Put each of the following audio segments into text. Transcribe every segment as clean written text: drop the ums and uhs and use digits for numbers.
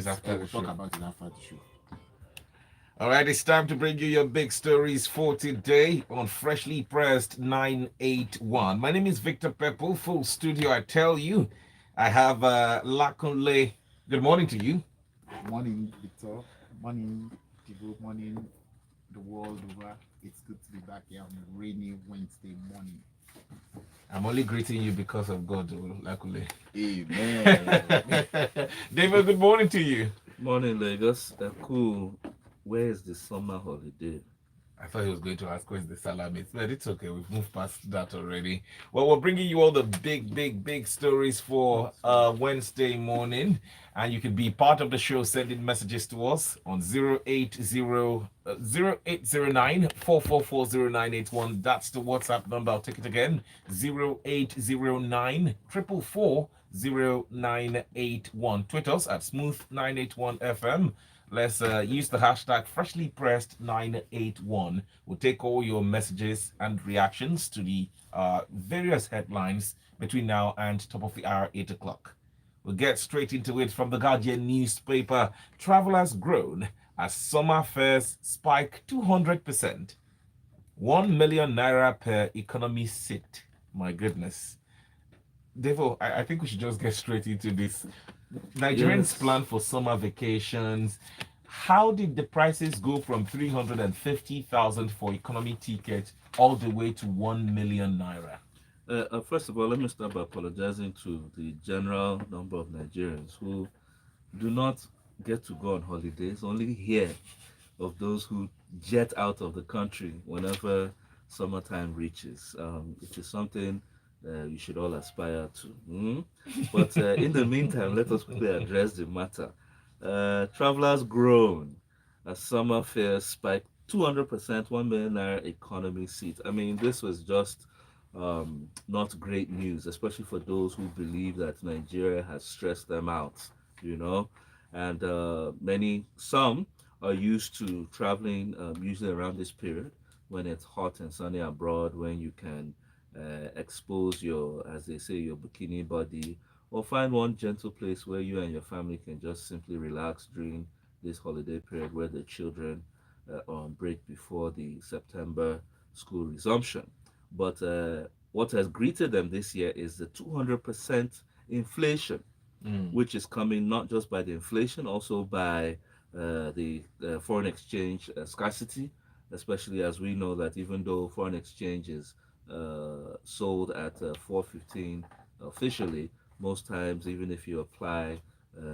after the we'll show. talk about it after the show. All right, it's time to bring you your big stories for today on Freshly Pressed 981. My name is Victor Pepple, full studio. I tell you, I have Lakunle. Good morning to you. Morning, Victor. Morning, people. Morning, the world over. It's good to be back here on a rainy Wednesday morning. I'm only greeting you because of God, Lakunle. Amen. David, good morning to you. Morning, Lagos. Cool. Where is the summer holiday? I thought he was going to ask where's the salami, but it's okay. We've moved past that already. Well, we're bringing you all the big stories for Wednesday morning, and you can be part of the show sending messages to us on 0809 That's the WhatsApp number. I'll take it again: 0809 4440981. Tweet us at Smooth981FM. Let's use the hashtag freshly pressed 981. We'll take all your messages and reactions to the various headlines between now and top of the hour, 8 o'clock. We'll get straight into it from the Guardian newspaper. Travelers groan as summer fares spike 200%. 1 million naira per economy seat. My goodness. Devo, I think we should just get straight into this. Nigerians plan for summer vacations. How did the prices go from 350,000 for economy ticket all the way to 1 million naira? First of all, let me start by apologizing to the general number of Nigerians who do not get to go on holidays, only hear of those who jet out of the country whenever summertime reaches. It is something you should all aspire to. But in the meantime, let us quickly address the matter. Travelers groan as summer fares spike 200%, 1 million naira economy seat. I mean, this was just not great news, especially for those who believe that Nigeria has stressed them out, you know. And some are used to traveling usually around this period when it's hot and sunny abroad, when you can expose your, as they say, your bikini body, or find one gentle place where you and your family can just simply relax during this holiday period where the children are on break before the September school resumption. But what has greeted them this year is the 200% inflation, which is coming not just by the inflation, also by the foreign exchange scarcity, especially as we know that even though foreign exchange is sold at 415 officially, most times even if you apply,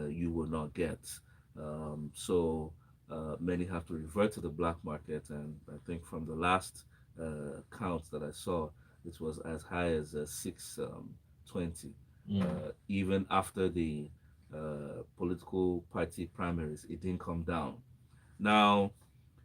you will not get. So many have to revert to the black market, and I think from the last count that I saw, it was as high as 620. Even after the political party primaries, it didn't come down. Now,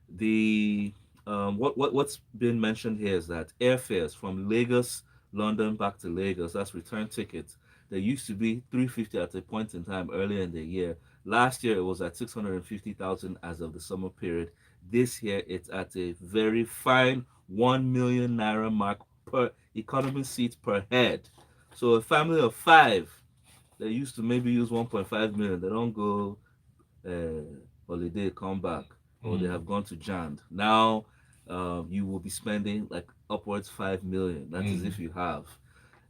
the what's been mentioned here is that airfares from Lagos, London back to Lagos, that's return tickets. There used to be 350 at a point in time earlier in the year. Last year it was at 650,000 as of the summer period. This year it's at a very fine 1 million naira mark per economy seat per head. So a family of five, they used to maybe use 1.5 million. They don't go holiday, come back, or they have gone to Jand. Now you will be spending like upwards 5 million. That is if you have.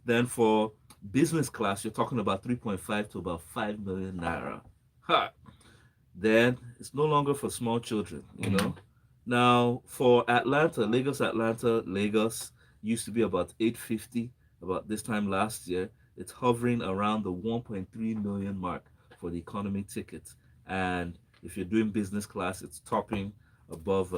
Then for business class, you're talking about 3.5 to about 5 million naira. Ha! Then it's no longer for small children, you know. Now for Atlanta, Lagos used to be about 850 about this time last year. It's hovering around the 1.3 million mark for the economy ticket. And if you're doing business class, it's topping above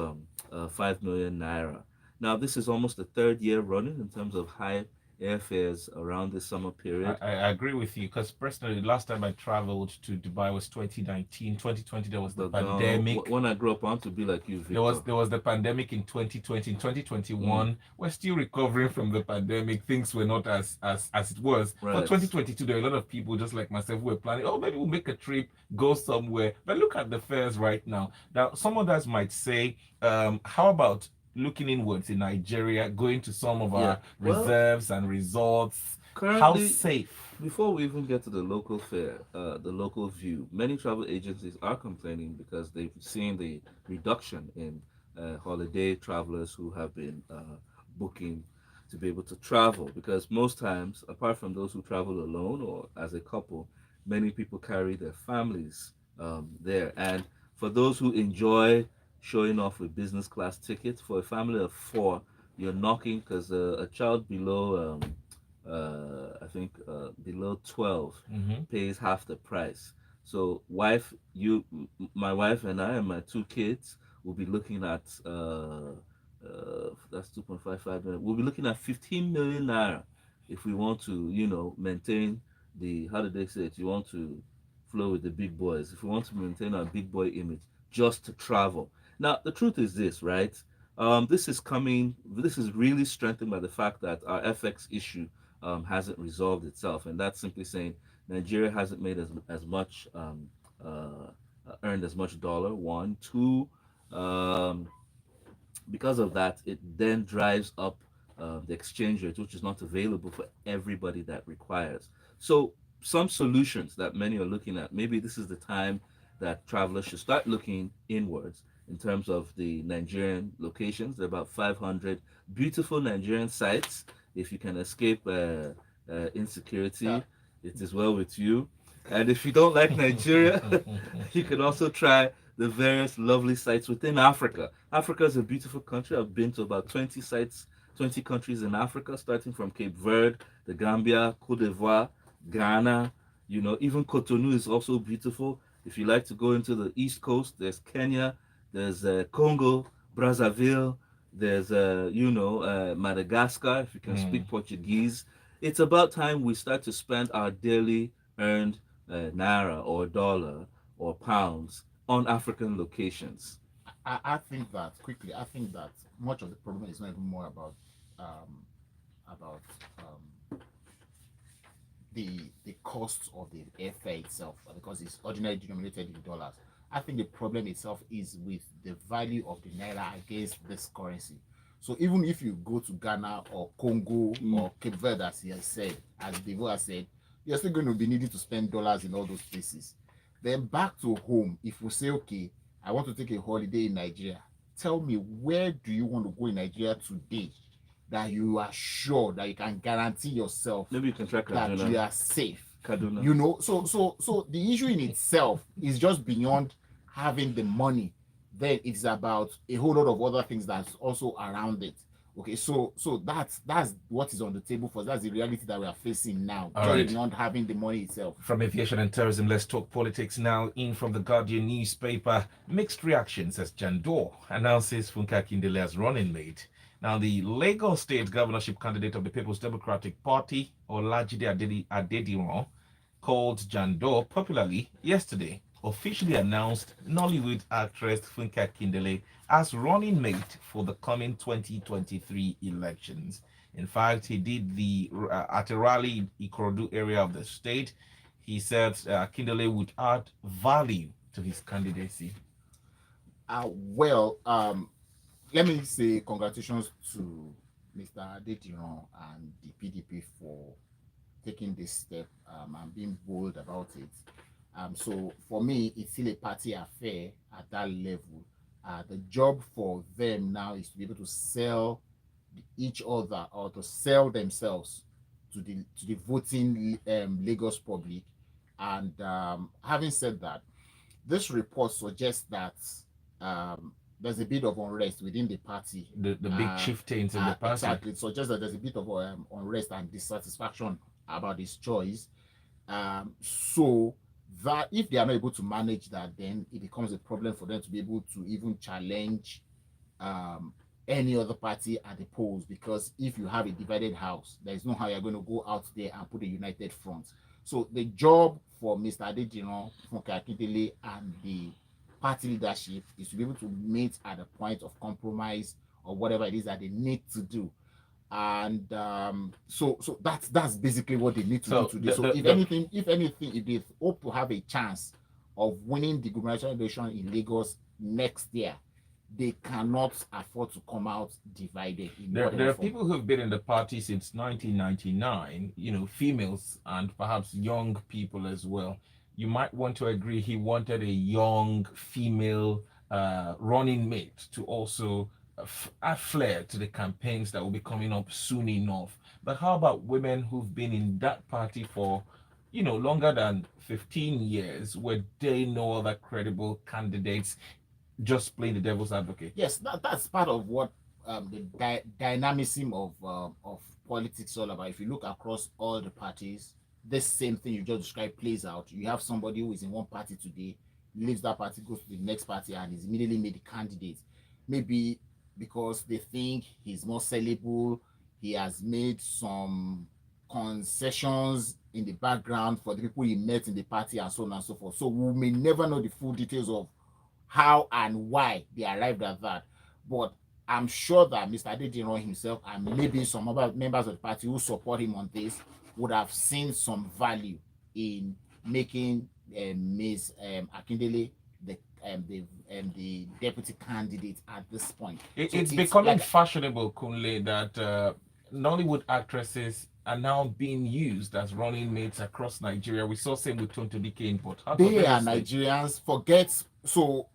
5 million naira. Now, this is almost the third year running in terms of high airfares around the summer period. I agree with you because personally, the last time I traveled to Dubai was 2019. 2020, there was the But pandemic. when I grew up, I want to be like you, Victor. There was the pandemic in 2020. In 2021, we're still recovering from the pandemic. Things were not as it was. Right. For 2022, there are a lot of people just like myself who were planning, oh, maybe we'll make a trip, go somewhere. But look at the fares right now. Now, some others might say, how about looking inwards in Nigeria, going to some of our reserves and resorts? How Currently, safe? before we even get to the local fare, the local view, many travel agencies are complaining because they've seen the reduction in holiday travelers who have been booking to be able to travel. Because most times, apart from those who travel alone or as a couple, many people carry their families there. And for those who enjoy showing off with business class tickets, for a family of four, you're knocking because a child below. I think below 12 Mm-hmm. pays half the price. So my wife and I and my two kids will be looking at that's 2.55 million. We'll be looking at 15 million naira if we want to, maintain the, how did they say it? You want to flow with the big boys. If we want to maintain our big boy image, just to travel. Now, the truth is this, right? This is really strengthened by the fact that our FX issue hasn't resolved itself, and that's simply saying Nigeria hasn't made as much earned as much dollar. One, two, um, because of that, it then drives up the exchange rate, which is not available for everybody that requires. So, some solutions that many are looking at, maybe this is the time that travelers should start looking inwards in terms of the Nigerian locations. There are about 500 beautiful Nigerian sites. If you can escape insecurity, it is well with you. And if you don't like Nigeria, you can also try the various lovely sites within Africa. Africa is a beautiful country. I've been to about 20 sites, 20 countries in Africa, starting from Cape Verde, the Gambia, Cote d'Ivoire, Ghana. Even Cotonou is also beautiful. If you like to go into the East Coast, there's Kenya, there's Congo, Brazzaville, there's Madagascar. If you can speak Portuguese, it's about time we start to spend our daily earned naira or dollar or pounds on African locations. I think that quickly. I think that much of the problem is not even more um, about the cost of the airfare itself because it's ordinarily denominated in dollars. I think the problem itself is with the value of the naira against this currency. So even if you go to Ghana or Congo or Cape Verde, as he has said, as Devo has said, you're still going to be needing to spend dollars in all those places. Then back to home, if we say, okay, I want to take a holiday in Nigeria, tell me where do you want to go in Nigeria today that you are sure that you can guarantee yourself Maybe you can try that you Kaduna. are safe. Kaduna. So the issue in itself is just beyond having the money. Then it's about a whole lot of other things that's also around it. Okay, so that's what is on the table for us. That's the reality that we are facing now, All just right. beyond having the money itself. From aviation and tourism, let's talk politics now. In from the Guardian newspaper, mixed reactions as Jandor announces Funke Akindele as running mate. Now, the Lagos State governorship candidate of the People's Democratic Party, Olajide Adediran, called Jandor popularly yesterday, officially announced Nollywood actress Funke Akindele as running mate for the coming 2023 elections. In fact, he did at a rally in Ikorodu area of the state. He said Akindele would add value to his candidacy. Well, let me say congratulations to Mr. Adediran and the PDP for taking this step and being bold about it. So for me, it's still a party affair at that level. The job for them now is to be able to sell each other or to sell themselves to the voting Lagos public. And having said that, this report suggests that there's a bit of unrest within the party. The big chieftains in the party. Exactly. It suggests that there's a bit of unrest and dissatisfaction about his choice. So that if they are not able to manage that, then it becomes a problem for them to be able to even challenge any other party at the polls. Because if you have a divided house, there is no how you're going to go out there and put a united front. So the job for Mr. Adediran, Funke Akindele, and the party leadership is to be able to meet at a point of compromise or whatever it is that they need to do. And so that's basically what they need to do today. So if anything, if they hope to have a chance of winning the gubernatorial election in Lagos next year, they cannot afford to come out divided in There whatever are form. people who've been in the party since 1999, females and perhaps young people as well. You might want to agree he wanted a young female running mate to also add flair to the campaigns that will be coming up soon enough. But how about women who've been in that party for, longer than 15 years, where they know other credible candidates, just playing the devil's advocate? Yes, that's part of what the dynamism of politics is all about. If you look across all the parties, this same thing you just described plays out. You have somebody who is in one party today, leaves that party, goes to the next party, and is immediately made the candidate. Maybe because they think he's more sellable, he has made some concessions in the background for the people he met in the party, and so on and so forth. So we may never know the full details of how and why they arrived at that. But I'm sure that Mr. Adediran himself and maybe some other members of the party who support him on this would have seen some value in making Ms. Akindele the deputy candidate at this point. It's becoming fashionable, Kunle, that Nollywood actresses are now being used as running mates across Nigeria. We saw same with Tonto Dike in Port Harcourt. They are Nigerians. Forget so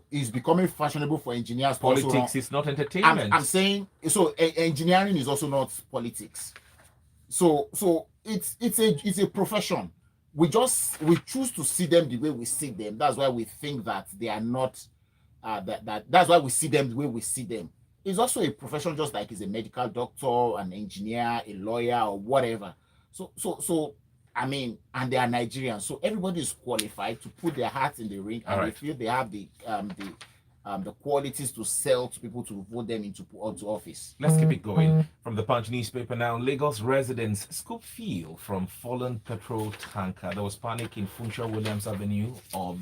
it's becoming fashionable for engineers. Politics is not entertainment. I'm saying so. Engineering is also not politics. So it's a profession. We choose to see them the way we see them. That's why we think that they are not. That's why we see them the way we see them. It's also a profession, just like he's a medical doctor, an engineer, a lawyer, or whatever. So I mean, and they are Nigerians, so everybody is qualified to put their hats in the ring, and they feel they have the qualities to sell to people to vote them into office. Let's keep it going. From the Punch newspaper now, Lagos residents scoop fuel from fallen petrol tanker. There was panic in Funshaw Williams Avenue of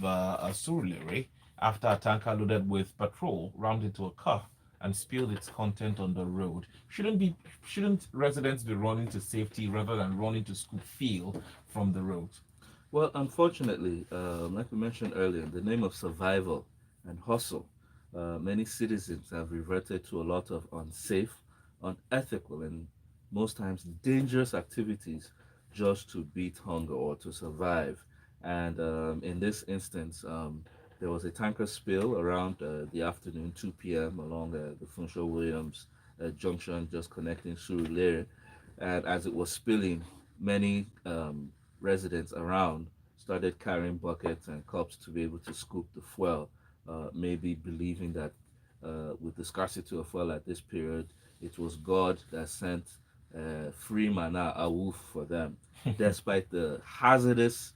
Surulere after a tanker loaded with petrol rammed into a car and spilled its content on the road. Shouldn't residents be running to safety rather than running to scoop fuel from the road? Well, unfortunately, like we mentioned earlier, in the name of survival and hustle, many citizens have reverted to a lot of unsafe, unethical, and most times dangerous activities just to beat hunger or to survive. And in this instance, there was a tanker spill around the afternoon, 2 p.m., along the Funshaw Williams junction, just connecting Surulere. And as it was spilling, many residents around started carrying buckets and cups to be able to scoop the fuel, maybe believing that with the scarcity of fuel at this period, it was God that sent free manna, awoof, for them, despite the hazardous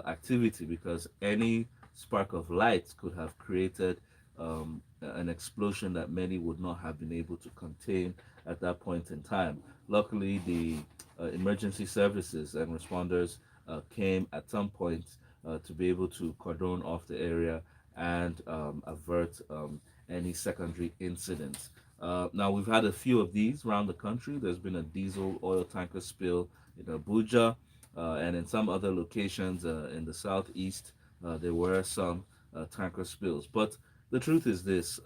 activity, because any spark of light could have created an explosion that many would not have been able to contain at that point in time. Luckily, the emergency services and responders came at some point to be able to cordon off the area and avert any secondary incidents. Now, we've had a few of these around the country. There's been a diesel oil tanker spill in Abuja, and in some other locations in the southeast, there were some tanker spills. But the truth is this: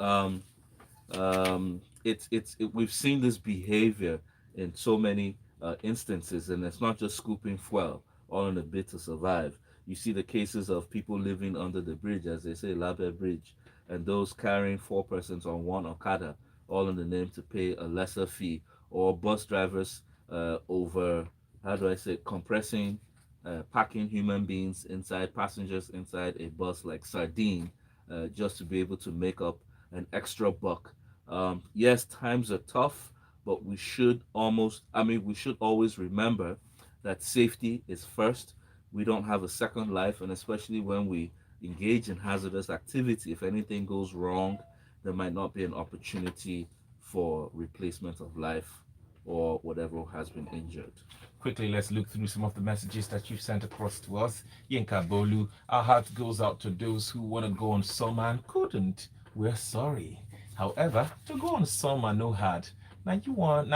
we've seen this behavior in so many instances, and it's not just scooping fuel, all in a bid to survive. You see the cases of people living under the bridge, as they say, Labe Bridge, and those carrying 4 persons on one Okada, all in the name to pay a lesser fee, or bus drivers over, how do I say, compressing, packing human beings inside, passengers inside a bus like sardine, just to be able to make up an extra buck. Yes, times are tough, but we should always remember that safety is first. We don't have a second life, and especially when we engage in hazardous activity, if anything goes wrong, there might not be an opportunity for replacement of life or whatever has been injured. Quickly, let's look through some of the messages that you've sent across to us. Yinka Bolu, our heart goes out to those who want to go on summer and couldn't. We're sorry. However, to go on summer no hard. Now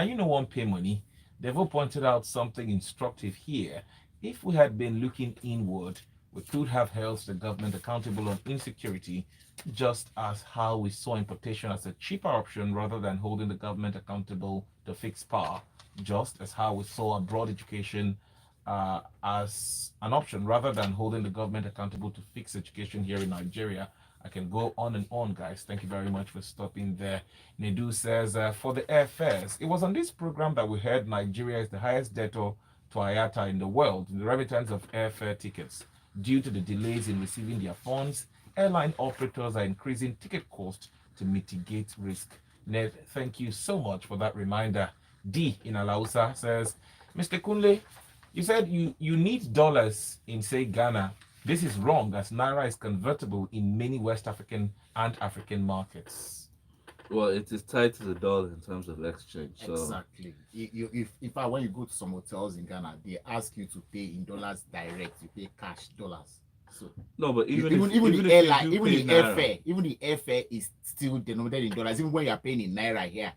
you know one pay money. Devo pointed out something instructive here. If we had been looking inward, We could have held the government accountable on insecurity, just as how we saw importation as a cheaper option rather than holding the government accountable to fix power, just as how we saw abroad education as an option rather than holding the government accountable to fix education here in Nigeria. I can go on and on, guys. Thank you very much for stopping there. Nedu says, for the airfares, it was on this program that we heard Nigeria is the highest debtor to IATA in the world in the remittance of airfare tickets. Due to the delays in receiving their funds, airline operators are increasing ticket cost to mitigate risk. Ned, thank you so much for that reminder. D in Alausa says, Mr. Kunle, you said you need dollars in, say, Ghana. This is wrong, as Naira is convertible in many West African and African markets. Well, it is tied to the dollar in terms of exchange. So Exactly. When you go to some hotels in Ghana, they ask you to pay in dollars direct. You pay cash dollars. So no, but even the if you airline, do pay even the airfare is still denominated in dollars. Even when you are paying in Naira here,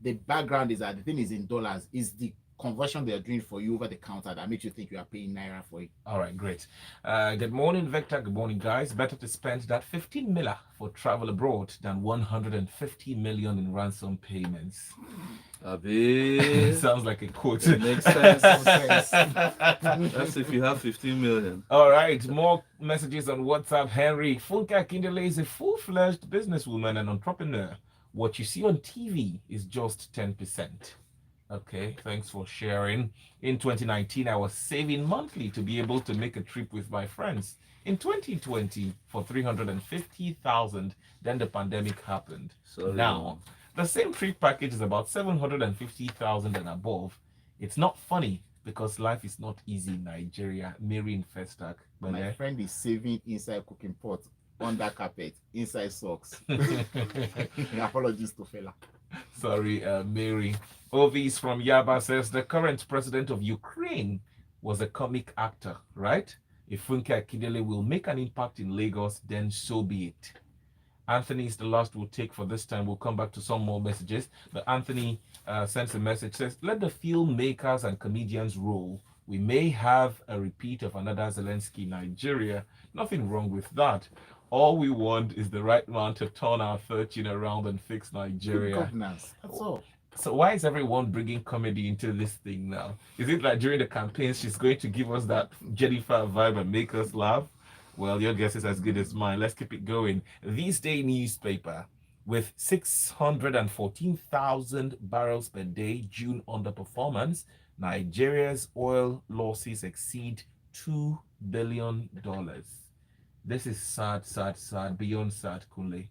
the background is that the thing is in dollars. Is the conversion they are doing for you over the counter that makes you think you are paying Naira for it. All right, great. Good morning, Vector. Good morning, guys. Better to spend that 15 miller for travel abroad than 150 million in ransom payments. Sounds like a quote. It makes sense. That's if you have 15 million. All right, more messages on WhatsApp. Henry, Funke Akindele is a full-fledged businesswoman and entrepreneur. What you see on TV is just 10%. Okay, thanks for sharing. In 2019, I was saving monthly to be able to make a trip with my friends. In 2020, for 350,000, then the pandemic happened. Sorry, now, the same trip package is about 750,000 and above. It's not funny because life is not easy in Nigeria. Mary in Festac. My friend is saving inside cooking pot, under carpet, inside socks. Apologies to fella. Sorry, Mary. Ovis from Yaba says the current president of Ukraine was a comic actor, right? If Funke Akindele will make an impact in Lagos, then so be it. Anthony is the last we'll take for this time. We'll come back to some more messages. But Anthony sends a message, says, let the filmmakers and comedians roll. We may have a repeat of another Zelensky Nigeria. Nothing wrong with that. All we want is the right man to turn our 13 around and fix Nigeria. Governance. That's all. So why is everyone bringing comedy into this thing now? Is it like during the campaign she's going to give us that Jennifer vibe and make us laugh? Well, your guess is as good as mine. Let's keep it going. This Day newspaper with 614,000 barrels per day June underperformance, Nigeria's oil losses exceed $2 billion. This is sad, sad, sad, beyond sad, Kunle.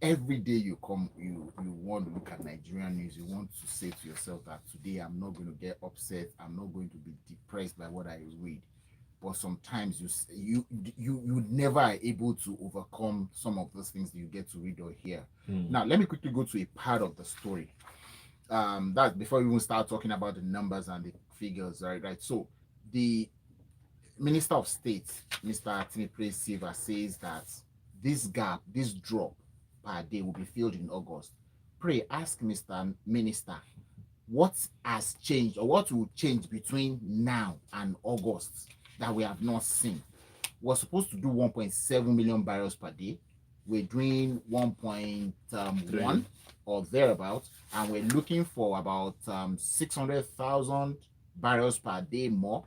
Every day you come, you want to look at Nigerian news, you want to say to yourself that today I'm not going to get upset, I'm not going to be depressed by what I read. But sometimes you never are able to overcome some of those things that you get to read or hear. Now, let me quickly go to a part of the story. That before we even start talking about the numbers and the figures, right? So the Minister of State, Mr. Timothy Silva, says that this gap, this drop per day will be filled in August. Pray, ask Mr. Minister, what has changed or what will change between now and August that we have not seen? We're supposed to do 1.7 million barrels per day. We're doing 1.1 or thereabouts, and we're looking for about 600,000 barrels per day more.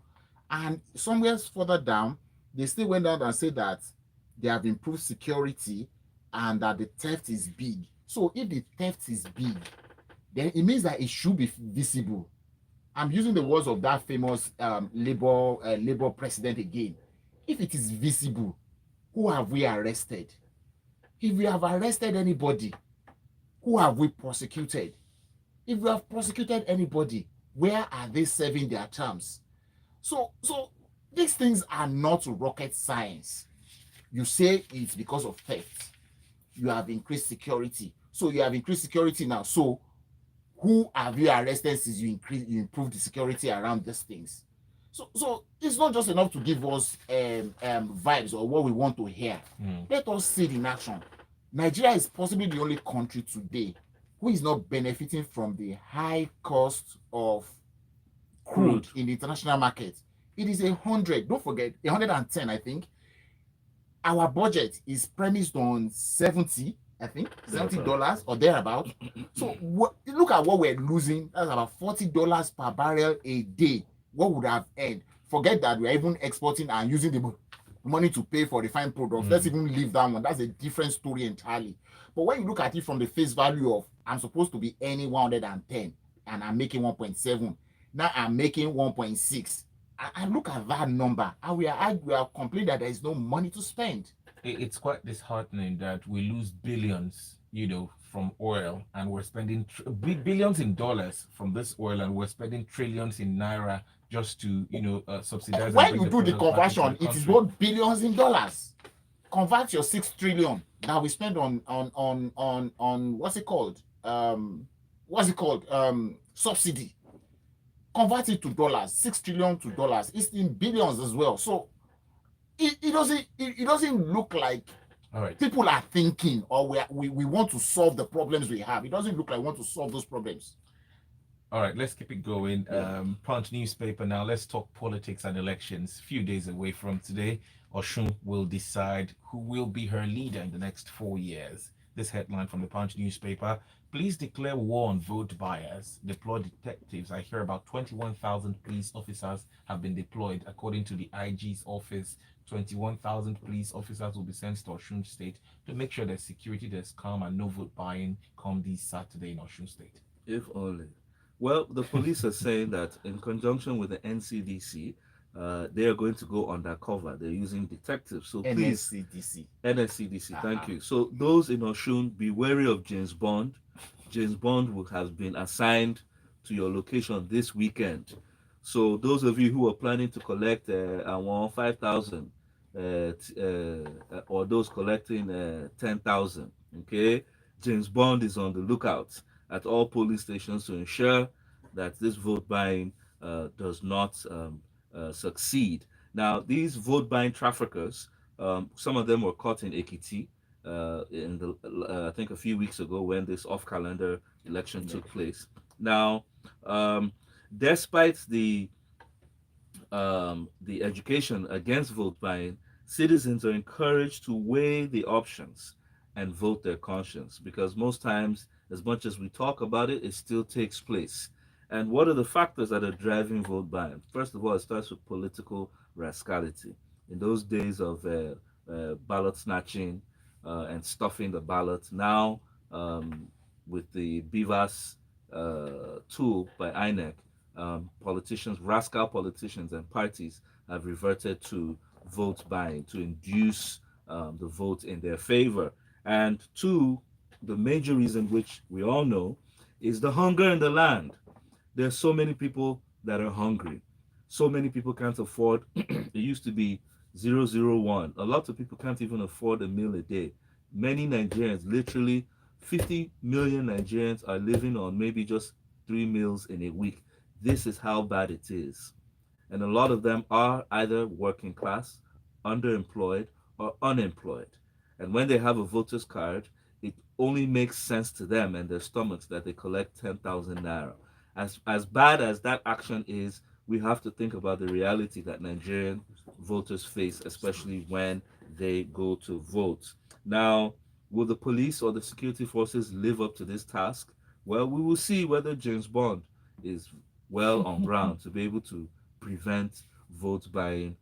And somewhere further down, they still went out and said that they have improved security and that the theft is big. So if the theft is big, then it means that it should be visible. I'm using the words of that famous Labour president again. If it is visible, who have we arrested? If we have arrested anybody, who have we prosecuted? If we have prosecuted anybody, where are they serving their terms? So these things are not rocket science. You say it's because of theft. You have increased security. So you have increased security now. So who have you arrested since you improved the security around these things? So it's not just enough to give us vibes or what we want to hear. Let us see it in action. Nigeria is possibly the only country today who is not benefiting from the high cost of crude in the international market. It is 100. Don't forget, 110, I think. Our budget is premised on 70, I think, $70 or thereabout. So look at what we're losing. That's about $40 per barrel a day. What would have earned? Forget that we're even exporting and using the money to pay for refined products. Let's even leave that one. That's a different story entirely. But when you look at it from the face value of I'm supposed to be earning 110 and I'm making 1.7, now I'm making 1.6. And look at that number, and we are complaining that there is no money to spend. It's quite disheartening that we lose billions, from oil, and we're spending billions in dollars from this oil, and we're spending trillions in naira just to, subsidize. When you do the conversion, it is worth billions in dollars. Convert your 6 trillion that we spend on what's it called? Subsidy. Convert it to dollars, 6 trillion to dollars. It's in billions as well. So it doesn't look like people are thinking or we want to solve the problems we have. It doesn't look like we want to solve those problems. All right, let's keep it going. Punch newspaper now. Let's talk politics and elections. A few days away from today, Osun will decide who will be her leader in the next 4 years. This headline from the Punch newspaper: police declare war on vote buyers, deploy detectives. I hear about 21,000 police officers have been deployed. According to the IG's office, 21,000 police officers will be sent to Osun State to make sure that security, there's calm and no vote buying come this Saturday in Osun State. If only. Well, the police are saying that in conjunction with the NCDC, they are going to go undercover. They're using detectives. So please, NSCDC, thank you. So those in Osun, be wary of James Bond. James Bond will have been assigned to your location this weekend. So those of you who are planning to collect 5,000 or those collecting 10,000, okay, James Bond is on the lookout at all police stations to ensure that this vote buying does not succeed. Now, these vote buying traffickers, some of them were caught in Ekiti I think a few weeks ago when this off-calendar election took place. Now, despite the education against vote buying, citizens are encouraged to weigh the options and vote their conscience, because most times, as much as we talk about it, it still takes place. And what are the factors that are driving vote buying? First of all, it starts with political rascality. In those days of ballot snatching and stuffing the ballot, now with the BVAS tool by INEC, rascal politicians and parties have reverted to vote buying to induce the vote in their favor. And two, the major reason, which we all know, is the hunger in the land. There's so many people that are hungry. So many people can't afford. It used to be 001. A lot of people can't even afford a meal a day. Many Nigerians, literally 50 million Nigerians, are living on maybe just 3 meals in a week. This is how bad it is. And a lot of them are either working class, underemployed, or unemployed. And when they have a voter's card, it only makes sense to them and their stomachs that they collect 10,000 naira. As bad as that action is, we have to think about the reality that Nigerian voters face, especially when they go to vote. Now, will the police or the security forces live up to this task? Well, we will see whether James Bond is well on ground to be able to prevent vote buying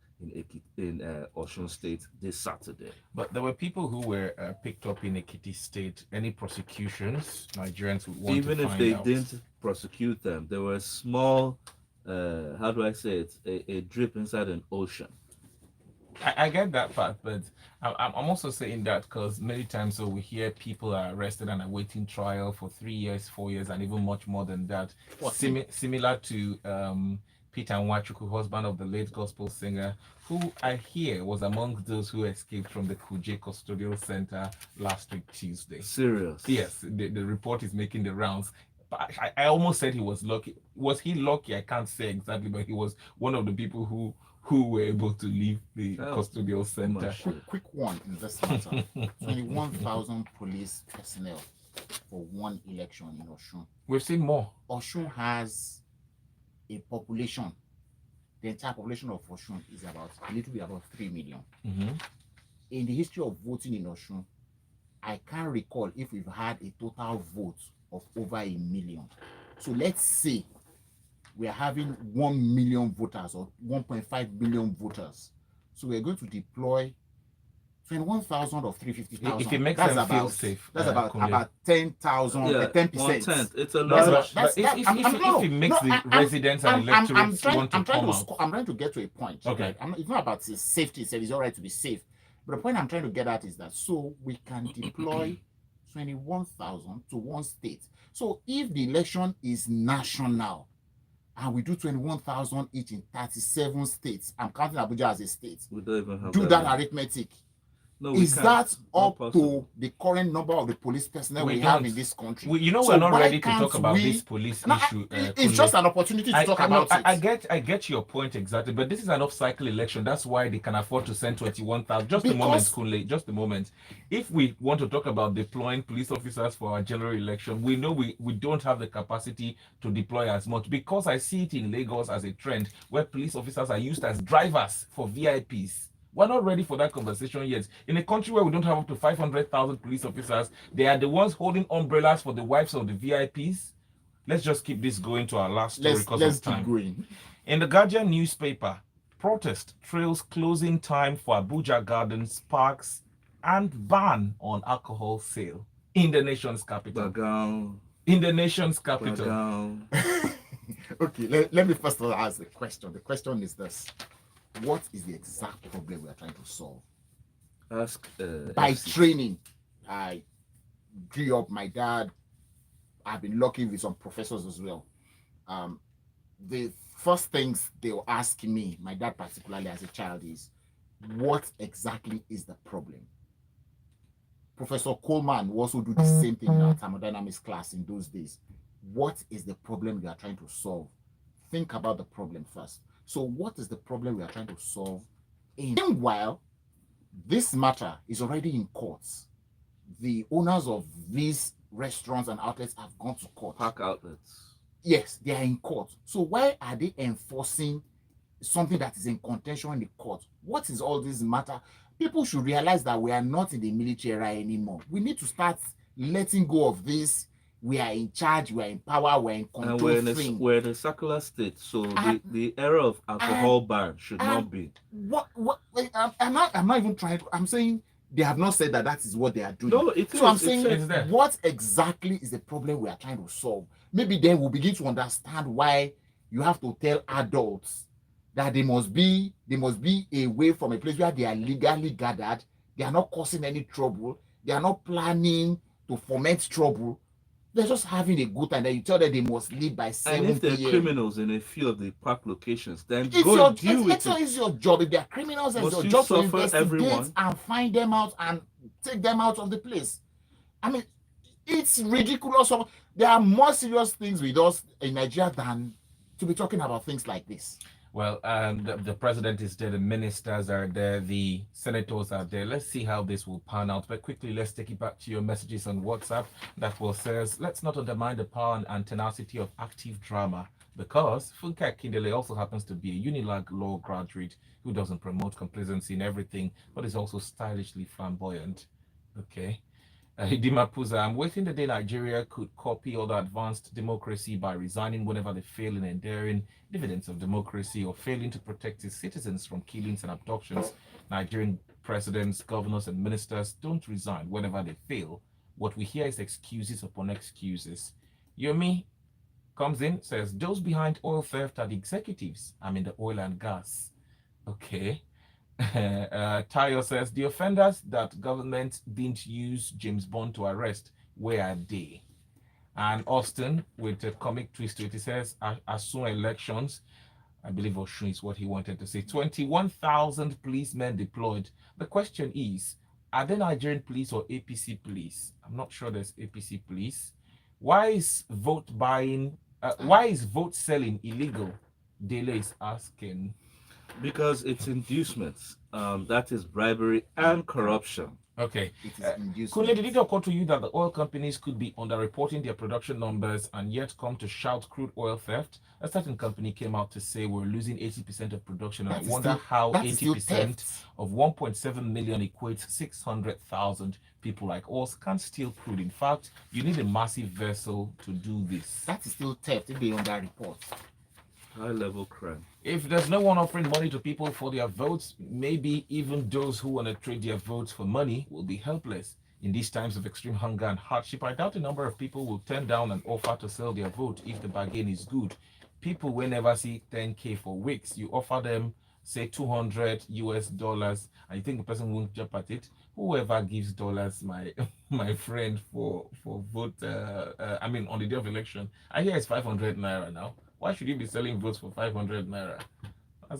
in Osun State this Saturday. But there were people who were picked up in Ekiti State. Any prosecutions? Nigerians would want even to if find they out. didn't prosecute them, there were small, how do I say it, a drip inside an ocean. I get that part, but I'm also saying that because many times so we hear people are arrested and are waiting trial for 3 years, 4 years, and even much more than that. Similar to Peter Nwachukwu, husband of the late gospel singer, who I hear was among those who escaped from the Kuje Custodial Center last week, Tuesday. Serious? Yes, the report is making the rounds. But I almost said he was lucky. Was he lucky? I can't say exactly, but he was one of the people who were able to leave the custodial center. Quick one in this matter. 21,000 police personnel for one election in Osun. We've seen more. Osun has a population, the entire population of Osun is about a little bit about 3 million. Mhm. In the history of voting in Osun, I can't recall if we've had a total vote of over 1 million. So let's say we are having 1 million voters or 1.5 million voters. So we're going to deploy 21,000 of 350,000. If it makes that's them feel about, safe, that's about Kunle. 10,000, Yeah, 10%. 1/10. It's a That's large. what- that's- But that- if I'm- I'm- no, it makes no, the I'm- residents and electorates want to I'm trying come to out, I'm trying to get to a point. Okay. Right? It's not about safety. It's all right to be safe. But the point I'm trying to get at is that so we can deploy 21,000 to one state. So if the election is national and we do 21,000 each in 37 states, I'm counting Abuja as a state. We don't even have Do that many. arithmetic. No, we Is can't. that Not up possible. to the current number of the police personnel We we have don't. in this country? you know, So we're not why ready to can't talk about we- this police No, issue. it's Kunle. just an opportunity to talk about it. I get your point exactly, but this is an off-cycle election. That's why they can afford to send 21,000. Just a moment, Because- Kunle. Just a moment. If we want to talk about deploying police officers for our general election, we know we don't have the capacity to deploy as much because I see it in Lagos as a trend where police officers are used as drivers for VIPs. We're not ready for that conversation yet. In a country where we don't have up to 500,000 police officers, they are the ones holding umbrellas for the wives of the VIPs. Let's just keep this going to our last story because Let's of keep time. going. In the Guardian newspaper, protest trails closing time for Abuja Gardens, parks, and ban on alcohol sale in the nation's capital. Bagang, In the nation's capital. Bagang. Okay, let me first of all ask the question. The question is this: what is the exact problem we are trying to solve? Ask By FC. training, I grew up. My dad, I've been lucky with some professors as well. The first things they will ask me, my dad particularly as a child, is what exactly is the problem? Professor Coleman will also do the same thing in our thermodynamics class in those days. What is the problem we are trying to solve? Think about the problem first. So what is the problem we are trying to solve? Meanwhile, this matter is already in courts. The owners of these restaurants and outlets have gone to court. Park outlets. Yes, they are in court. So why are they enforcing something that is in contention in the court? What is all this matter? People should realize that we are not in the military era anymore. We need to start letting go of this. We are in charge, we are in power, we're in And control. we're in a secular state, so the era of alcohol ban should not be. I'm not even trying to, I'm saying they have not said that is what they are doing. No, it is. So I'm It's saying, it's there. what exactly is the problem we are trying to solve? Maybe then we'll begin to understand why you have to tell adults that they must be away from a place where they are legally gathered. They are not causing any trouble. They are not planning to foment trouble. They're just having a good time. Then you tell them they must leave by 7 And if they're p.m. criminals in a few of the park locations, then It's go your, and deal with it. it's your job. If they are criminals, it's Must your you job to suffer investigate everyone? and find them out and take them out of the place. I mean, it's ridiculous. There are more serious things with us in Nigeria than to be talking about things like this. Well, the president is there, the ministers are there, the senators are there. Let's see how this will pan out. But quickly, let's take it back to your messages on WhatsApp. That will says, let's not undermine the power and tenacity of active drama, because Funke Akindele also happens to be a Unilag law graduate who doesn't promote complacency in everything, but is also stylishly flamboyant. Okay. Hidima Puza, I'm waiting the day Nigeria could copy other advanced democracy by resigning whenever they fail in enduring dividends of democracy or failing to protect its citizens from killings and abductions. Nigerian presidents, governors, and ministers don't resign whenever they fail. What we hear is excuses upon excuses. Yomi comes in, says, those behind oil theft are the executives. I'm in the oil and gas. Okay. Tayo says, the offenders that government didn't use James Bond to arrest, where are they? And Austin, with a comic twist to it, he says, as soon elections, I believe Oshun is what he wanted to say, 21,000 policemen deployed. The question is, are they Nigerian police or APC police? I'm not sure there's APC police. Why is vote selling illegal? Dele is asking. Because it's inducements. That is bribery and corruption. Okay. It is Kunle, inducement. did it occur to you that the oil companies could be underreporting their production numbers and yet come to shout crude oil theft? A certain company came out to say we're losing 80% of production, and That I is wonder still- how that is still 80% theft. of 1.7 million equates 600,000 people like us can't steal crude. In fact, you need a massive vessel to do this. That is still theft if they under report. High level crime. If there's no one offering money to people for their votes, maybe even those who want to trade their votes for money will be helpless. In these times of extreme hunger and hardship, I doubt a number of people will turn down an offer to sell their vote if the bargain is good. People will never see 10K for weeks. You offer them, say, $200 and you think the person won't jump at it. Whoever gives dollars, my my friend, for vote, I mean, on the day of election, I hear it's 500 naira now. Why should you be selling votes for 500 naira?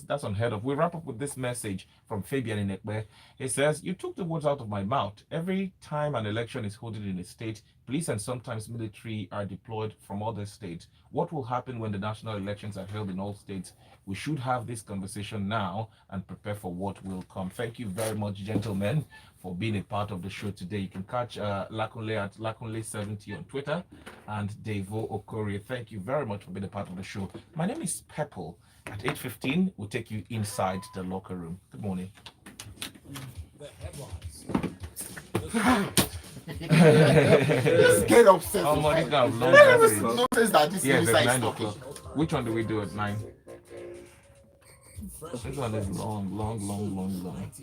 That's unheard of. We wrap up with this message from Fabian Inekbe. He says, "You took the words out of my mouth. Every time an election is held in a state, police and sometimes military are deployed from other states. What will happen when the national elections are held in all states? We should have this conversation now and prepare for what will come." Thank you very much, gentlemen, for being a part of the show today. You can catch Lakunle at Lakunle70 on Twitter and Devo Okorie. Thank you very much for being a part of the show. My name is Pepple. At 8:15, we'll take you inside the locker room. Good morning. The headlines. Let's get upset. Oh, my God, long Notice message. that this Yes, minister at is 9 talking. o'clock. Which one do we do at 9? This one is long.